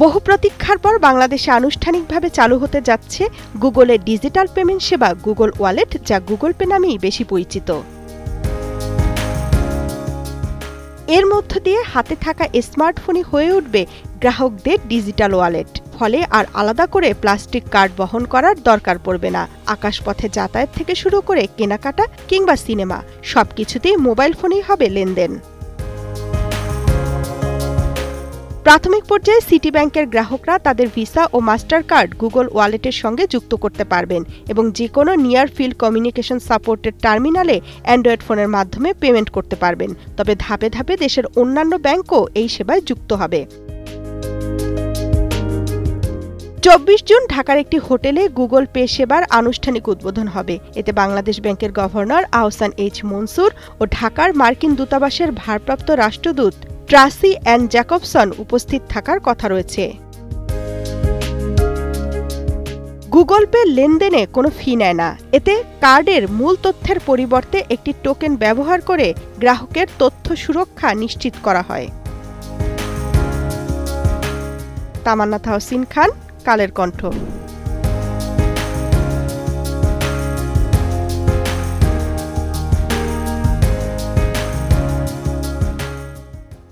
বহু প্রতীক্ষার পর বাংলাদেশে আনুষ্ঠানিকভাবে চালু হতে যাচ্ছে গুগলের ডিজিটাল পেমেন্ট সেবা গুগল ওয়ালেট, যা গুগল পে নামেই বেশি পরিচিত। এর মধ্য দিয়ে হাতে থাকা স্মার্টফোনই হয়ে উঠবে গ্রাহকদের ডিজিটাল ওয়ালেট। ফলে আর আলাদা করে প্লাস্টিক কার্ড বহন করার দরকার পড়বে না। আকাশপথে যাতায়াত থেকে শুরু করে কেনাকাটা কিংবা সিনেমা সবকিছুতেই মোবাইল ফোনেই হবে লেনদেন। প্রাথমিক পর্যায়ে সিটি ব্যাংকের গ্রাহকরা তাদের ভিসা ও মাস্টার কার্ড গুগল ওয়ালেটের সঙ্গে যুক্ত করতে পারবেন এবং যে কোনো নিয়ার ফিল্ড কমিউনিকেশন সাপোর্টের টার্মিনালে অ্যান্ড্রয়েড ফোনের মাধ্যমে পেমেন্ট করতে পারবেন। তবে ধাপে ধাপে দেশের অন্যান্য ব্যাংকও এই সেবায় যুক্ত হবে। 24 জুন ঢাকার একটি হোটেলে গুগল পে সেবার আনুষ্ঠানিক উদ্বোধন হবে। এতে বাংলাদেশ ব্যাংকের গভর্নর আহসান এইচ মনসুর ও ঢাকার মার্কিন দূতাবাসের ভারপ্রাপ্ত রাষ্ট্রদূত ট্রাসি অ্যান জ্যাকবসন উপস্থিত থাকার কথা রয়েছে। গুগল পে লেনদেনে কোনো ফি নেয় না। এতে কার্ডের মূল তথ্যের পরিবর্তে একটি টোকেন ব্যবহার করে গ্রাহকের তথ্য সুরক্ষা নিশ্চিত করা হয়। তামান্না তাহসিন খান, কালের কণ্ঠ।